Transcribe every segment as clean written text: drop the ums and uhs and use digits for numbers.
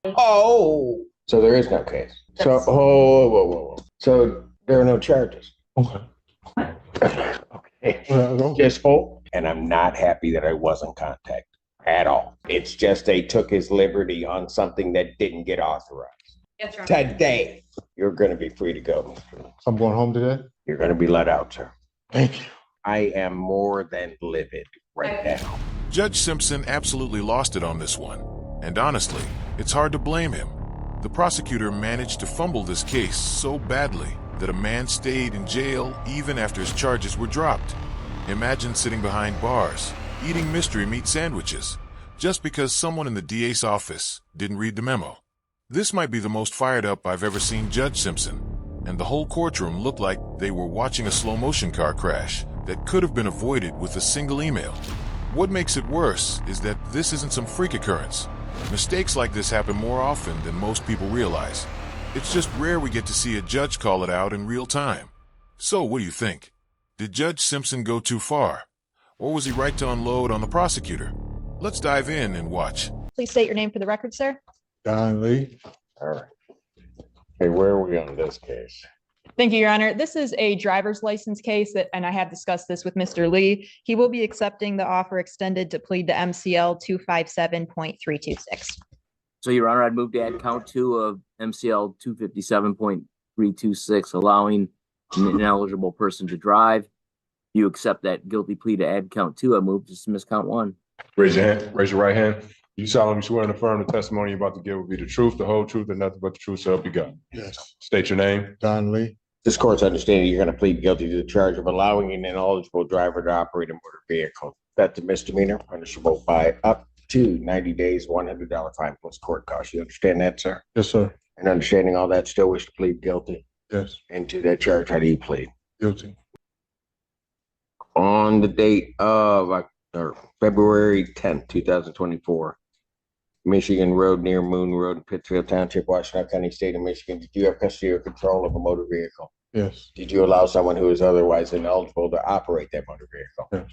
Oh, so there is no case. So, oh, whoa. So there are no charges. Okay. Okay. Well, Just hope. And I'm not happy that I wasn't contacted at all. It's just they took his liberty on something that didn't get authorized. Yes, Your Honor. Today, you're going to be free to go. I'm going home today. You're going to be let out, sir. Thank you. I am more than livid right now. Judge Simpson absolutely lost it on this one. And honestly, it's hard to blame him. The prosecutor managed to fumble this case so badly that a man stayed in jail even after his charges were dropped. Imagine sitting behind bars, eating mystery meat sandwiches, just because someone in the DA's office didn't read the memo. This might be the most fired up I've ever seen Judge Simpson, and the whole courtroom looked like they were watching a slow-motion car crash that could have been avoided with a single email. What makes it worse is that this isn't some freak occurrence. Mistakes like this happen more often than most people realize. It's just rare we get to see a judge call it out in real time. So what do you think? Did Judge Simpson go too far? Or was he right to unload on the prosecutor? Let's dive in and watch. Please state your name for the record, sir. Don Lee. All right. Hey, where are we on this case? Thank you, Your Honor. This is a driver's license case and I have discussed this with Mr. Lee. He will be accepting the offer extended to plead to MCL 257.326. So, Your Honor, I'd move to add count 2 of MCL 257.326, allowing an ineligible person to drive. You accept that guilty plea to add count 2. I move to dismiss count 1. Raise your hand. Raise your right hand. You solemnly swear and affirm the testimony you're about to give will be the truth, the whole truth, and nothing but the truth, so help you God. Yes. State your name. Don Lee. This court's understanding you're going to plead guilty to the charge of allowing an ineligible driver to operate a motor vehicle. That's a misdemeanor, punishable by up to 90 days, $100 fine plus court costs. You understand that, sir? Yes, sir. And understanding all that, still wish to plead guilty? Yes. And to that charge, how do you plead? Guilty. On the date of February 10th, 2024, Michigan Road near Moon Road, Pittsfield Township, Washington County, State of Michigan. Did you have custody or control of a motor vehicle? Yes. Did you allow someone who is otherwise ineligible to operate that motor vehicle? Yes.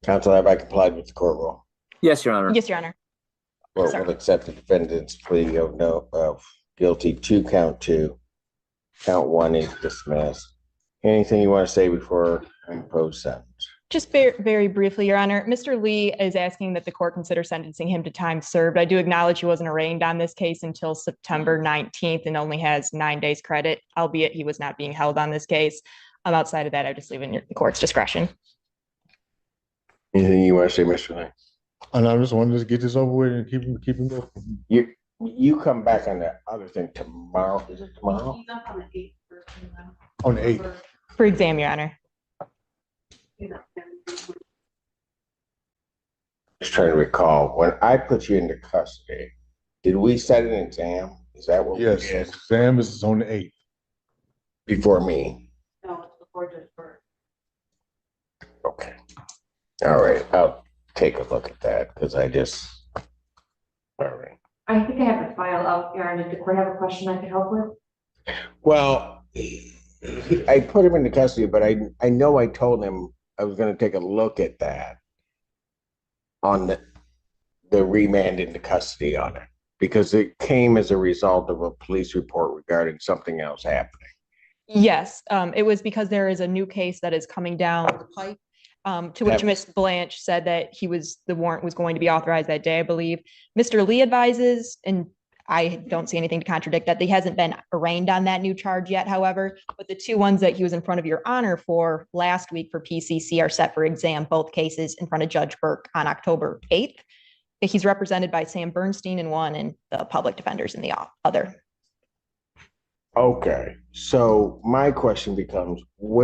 Counsel, have I complied with the court rule? Yes, Your Honor. Yes, Your Honor. Court Sir. will accept the defendant's plea of guilty to count 2. Count 1 is dismissed. Anything you want to say before I impose sentence? Just very briefly, Your Honor, Mr. Lee is asking that the court consider sentencing him to time served. I do acknowledge he wasn't arraigned on this case until September 19th and only has 9 days credit, albeit he was not being held on this case. Outside of that, I just leave it in the court's discretion. Anything you want to say, Mr. Lee? And I just wanted to get this over with and keep him going. You come back on that other thing tomorrow. Is it tomorrow? On the 8th. For exam, Your Honor. Just trying to recall, when I put you into custody, did we set an exam? Is that what Yes. we did? Exam is on the 8th. Before me? No, it's before Judge Burke. Okay. All right, I'll take a look at that because all right. I think I have the file up, Your Honor. Did the court have a question I could help with? Well, I put him into custody, but I know I told him I was going to take a look at that on the remand into custody on it because it came as a result of a police report regarding something else happening. Yes, it was because there is a new case that is coming down the pipe, to which Ms. Blanche said that the warrant was going to be authorized that day, I believe. Mr. Lee advises, and I don't see anything to contradict that, he hasn't been arraigned on that new charge yet, however, but the 2 ones that he was in front of Your Honor for last week for PCC are set for exam, both cases in front of Judge Burke on October 8th. He's represented by Sam Bernstein in one and the public defenders in the other. Okay, so my question becomes all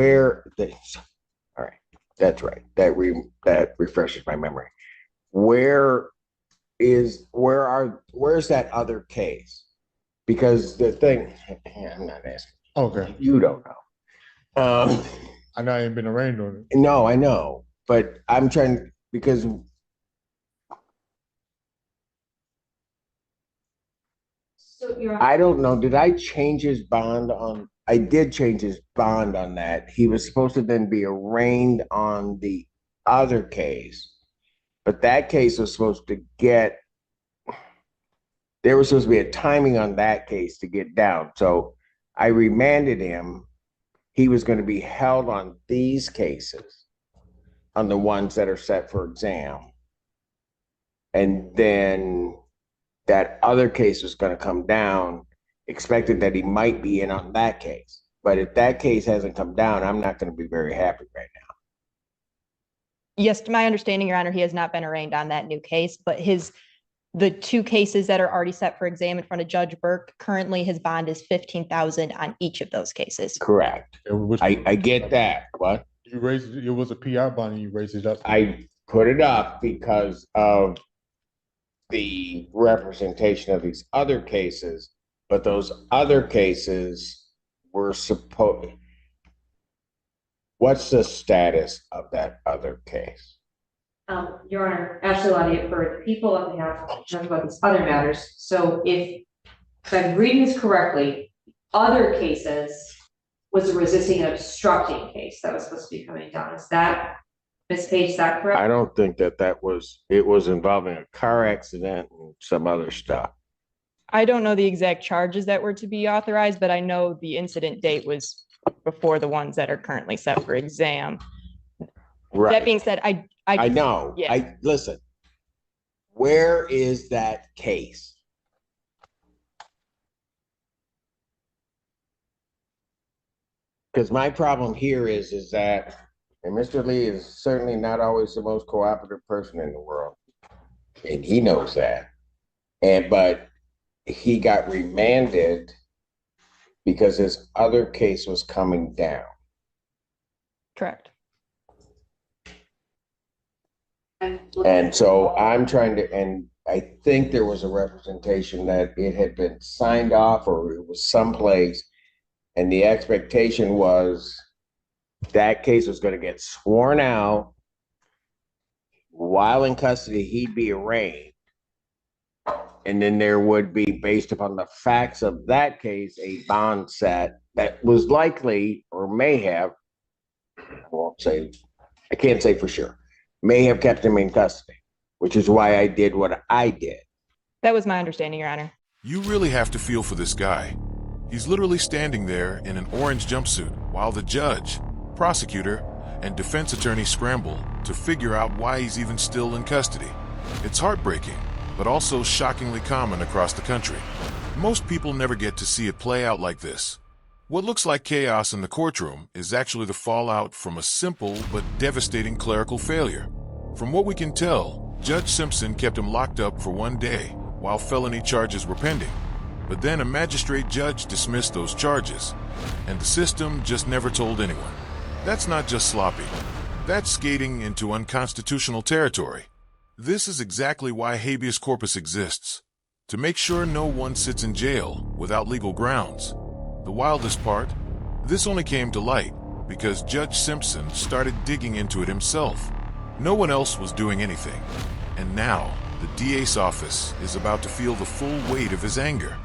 right, that's right. That refreshes my memory. Where's that other case? Because the thing, I'm not asking. Okay. You don't know. I know I ain't been arraigned on it. No, I know, but I'm trying because So Your I don't know. Did I change his bond on? I did change his bond on that. He was supposed to then be arraigned on the other case, but that case was supposed to get there was supposed to be a timing on that case to get down. So I remanded him. He was going to be held on these cases, on the ones that are set for exam. And then that other case was going to come down, expected that he might be in on that case. But if that case hasn't come down, I'm not going to be very happy right now. Yes, to my understanding, Your Honor, he has not been arraigned on that new case, but the two cases that are already set for exam in front of Judge Burke, currently his bond is $15,000 on each of those cases. Correct. I get that. What? You raised it was a PI bond and you raised it up. I put it up because of the representation of these other cases, but those other cases were supposed. What's the status of that other case? Your Honor, Ashley Lottie, for the people on behalf of talk about these other matters. So if I'm reading this correctly, other cases was a resisting and obstructing case that was supposed to be coming down. Is that, Ms. Page, is that correct? I don't think that was, it was involving a car accident and some other stuff. I don't know the exact charges that were to be authorized, but I know the incident date was before the ones that are currently set for exam. Right. That being said, I know. Yeah. Listen. Where is that case? Because my problem here is that, and Mr. Lee is certainly not always the most cooperative person in the world, and he knows that. But he got remanded because his other case was coming down. Correct. And so I'm trying to, and I think there was a representation that it had been signed off or it was someplace. And the expectation was that case was going to get sworn out. While in custody, he'd be arraigned. And then there would be, based upon the facts of that case, a bond set that was likely or may have, I can't say for sure, may have kept him in custody, which is why I did what I did. That was my understanding, Your Honor. You really have to feel for this guy. He's literally standing there in an orange jumpsuit while the judge, prosecutor, and defense attorney scramble to figure out why he's even still in custody. It's heartbreaking, but also shockingly common across the country. Most people never get to see it play out like this. What looks like chaos in the courtroom is actually the fallout from a simple but devastating clerical failure. From what we can tell, Judge Simpson kept him locked up for one day while felony charges were pending. But then a magistrate judge dismissed those charges, and the system just never told anyone. That's not just sloppy. That's skating into unconstitutional territory. This is exactly why habeas corpus exists, to make sure no one sits in jail without legal grounds. The wildest part, this only came to light because Judge Simpson started digging into it himself. No one else was doing anything. And now, the DA's office is about to feel the full weight of his anger.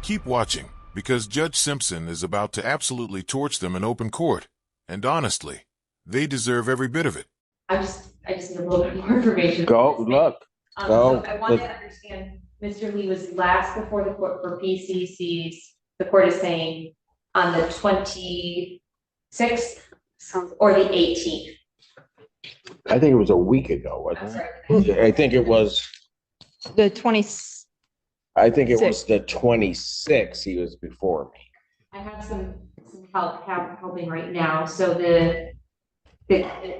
Keep watching, because Judge Simpson is about to absolutely torch them in open court. And honestly, they deserve every bit of it. I just need a little bit more information. Go, look. So I want to understand, Mr. Lee was last before the court for PCCs. The court is saying on the 26th or the 18th. I think it was a week ago, wasn't it? I think it was. The 20. I think it was the 26th. He was before me. I have some help helping right now. So the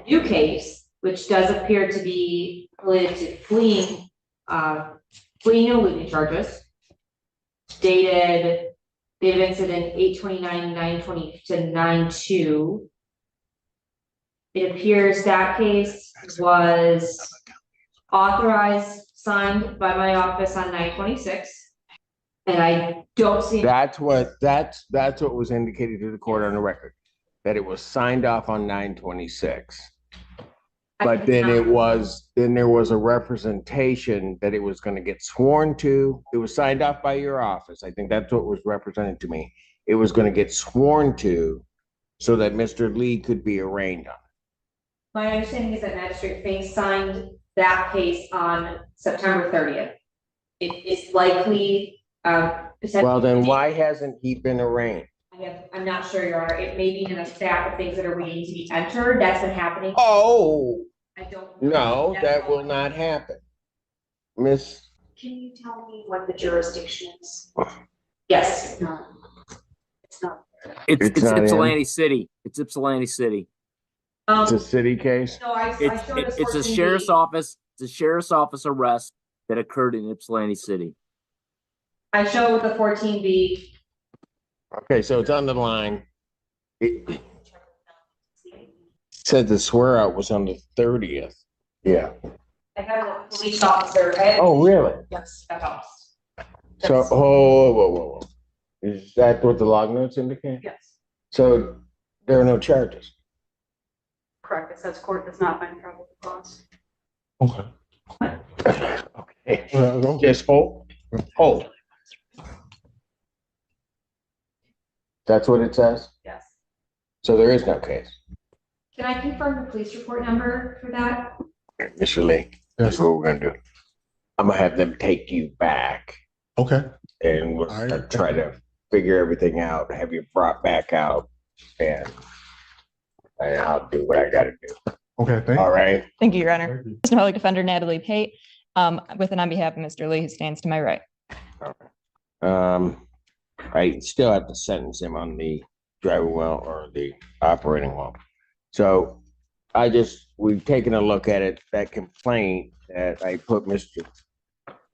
new case, which does appear to be related to fleeing and eluding charges, dated incident 8/29/9/20 to 9/2. It appears that case was authorized, signed by my office on 9/26, and I don't see. That's what was indicated to the court on the record, that it was signed off on 9/26. But then there was a representation that it was going to get sworn to. It was signed off by your office. I think that's what was represented to me. It was going to get sworn to so that Mr. Lee could be arraigned on it. My understanding is that Magistrate Fink signed that case on September 30th. it is likely, Well, then why hasn't he been arraigned? I'm not sure, Your Honor. It may be in a stack of things that are waiting to be entered. That's been happening. Oh, I don't. no, That's that all. will not happen. Miss, Can you tell me what the jurisdiction is? Yes. It's not. It's not. It's not in. Ypsilanti City. It's Ypsilanti City. it's a city case? No, I showed us. It's a 14B. sheriff's office. It's a sheriff's office arrest that occurred in Ypsilanti City. I show with the 14B. Okay, so it's on the line. It said the swear out was on the 30th. Yeah. I have a police officer. Oh, really? Yes, that helps. So, whoa. Is that what the log notes indicate? Yes, So there are no charges. correct. It says court does not find probable cause. Okay. Okay. Well, Just hold. Hold. That's what it says? Yes. So there is no case. Can I confirm the police report number for that? Mr. Lee, that's what we're gonna do. I'm gonna have them take you back Okay. and we'll All right. try to figure everything out, have you brought back out and I'll do what I gotta do. Okay, thank All you. right? Thank you, Your Honor. Thank you. Assistant Public Defender Natalie Pate, with and on behalf of Mr. Lee, who stands to my right. I still have to sentence him on the driving well or the operating well. So we've taken a look at it. That complaint that I put Mr.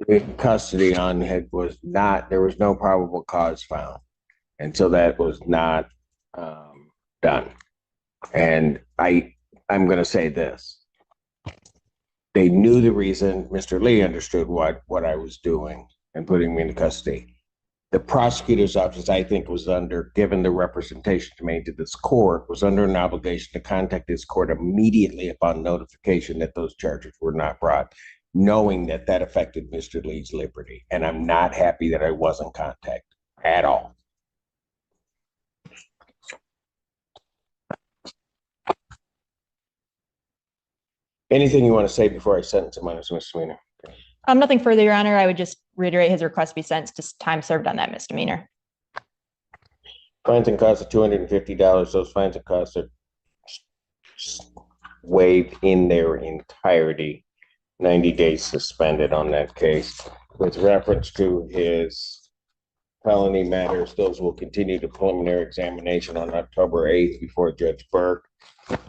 in custody on there was no probable cause found. And so that was not done. And I'm going to say this. They knew the reason. Mr. Lee understood what I was doing and putting me into custody. The prosecutor's office, I think, given the representation made to this court, was under an obligation to contact this court immediately upon notification that those charges were not brought, knowing that affected Mr. Lee's liberty. And I'm not happy that I wasn't contacted at all. Anything you want to say before I sentence him on his misdemeanor? Nothing further, Your Honor. I would just reiterate his request be sentenced to time served on that misdemeanor. Fines and costs of $250. Those fines and costs are waived in their entirety. 90 days suspended on that case. With reference to his felony matters, those will continue to preliminary examination on October 8th before Judge Burke.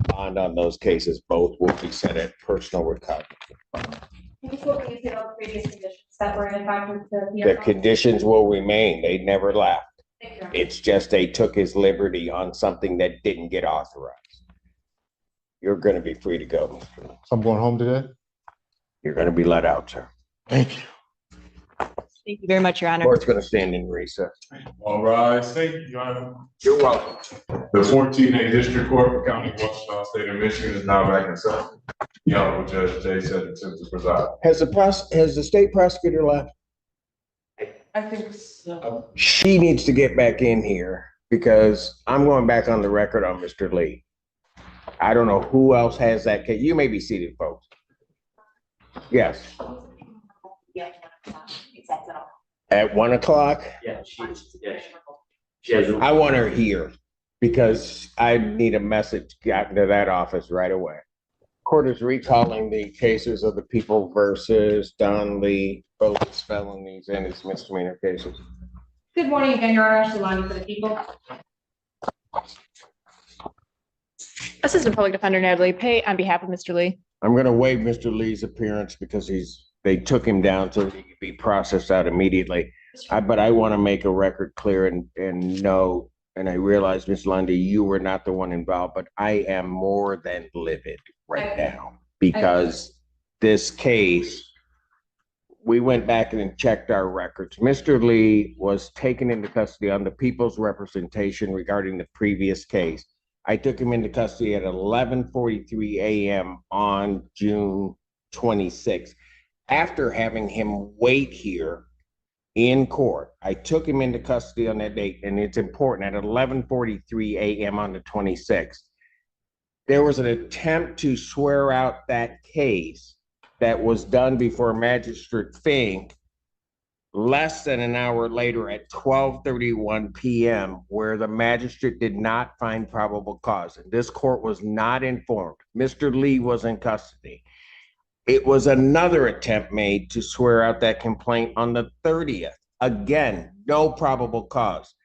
Bond on those cases, both will be set at personal recovery. Previous conditions that were in fact with The conditions will remain. They never left. It's just they took his liberty on something that didn't get authorized. You're going to be free to go. So I'm going home today? You're going to be let out, sir. Thank you. Thank you very much, Your Honor. Court's going to stand in recess. All rise. Thank you, Your Honor. You're welcome. The 14th District Court for County of Washington, State of Michigan is now back in session. The Honorable Judge J. Sutton to preside. Has the state prosecutor left? I think so. She needs to get back in here because I'm going back on the record on Mr. Lee. I don't know who else has that case. You may be seated, folks. Yes, Yeah. Exactly. at 1 o'clock. Yeah, she has. I want her here because I need a message gotten to that office right away. Court is recalling the cases of the people versus Don Lee, both his felonies and his misdemeanor cases. Good morning again, Your Honor. Ashley Lonnie for the people. Assistant Public Defender Natalie Pate, on behalf of Mr. Lee. I'm going to waive Mr. Lee's appearance because they took him down so that he could be processed out immediately. But I want to make a record clear and know, and I realize, Ms. Lundy, you were not the one involved, but I am more than livid right now because this case, we went back and checked our records. Mr. Lee was taken into custody on the people's representation regarding the previous case. I took him into custody at 11:43 a.m. on June 26th. After having him wait here in court, I took him into custody on that date, and it's important, at 11:43 a.m. on the 26th. There was an attempt to swear out that case that was done before Magistrate Fink less than an hour later at 12:31 p.m., where the magistrate did not find probable cause. And this court was not informed. Mr. Lee was in custody. It was another attempt made to swear out that complaint on the 30th. Again, no probable cause.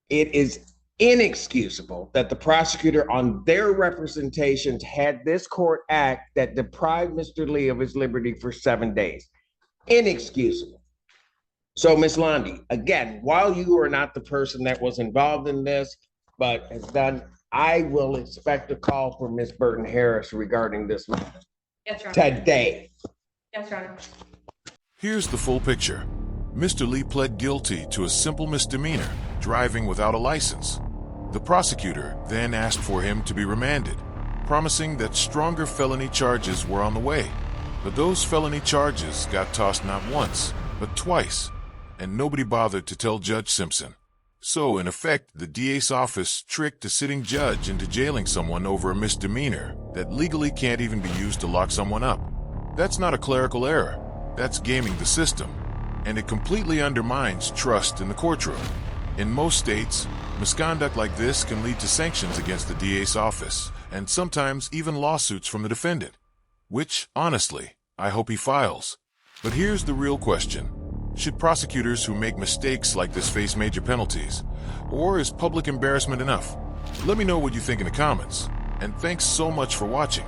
It is inexcusable that the prosecutor on their representations had this court act that deprived Mr. Lee of his liberty for 7 days. Inexcusable. So, Ms. Lundy, again, while you are not the person that was involved in this, but has done, I will expect a call from Ms. Burton Harris regarding this matter. Yes, Your Honor. Today. Yes, Your Honor. Here's the full picture. Mr. Lee pled guilty to a simple misdemeanor, driving without a license. The prosecutor then asked for him to be remanded, promising that stronger felony charges were on the way. But those felony charges got tossed not once, but twice, and nobody bothered to tell Judge Simpson. So, in effect, the DA's office tricked a sitting judge into jailing someone over a misdemeanor that legally can't even be used to lock someone up. That's not a clerical error. That's gaming the system. And it completely undermines trust in the courtroom. In most states, misconduct like this can lead to sanctions against the DA's office, and sometimes even lawsuits from the defendant. Which, honestly, I hope he files. But here's the real question. Should prosecutors who make mistakes like this face major penalties? Or is public embarrassment enough? Let me know what you think in the comments. And thanks so much for watching.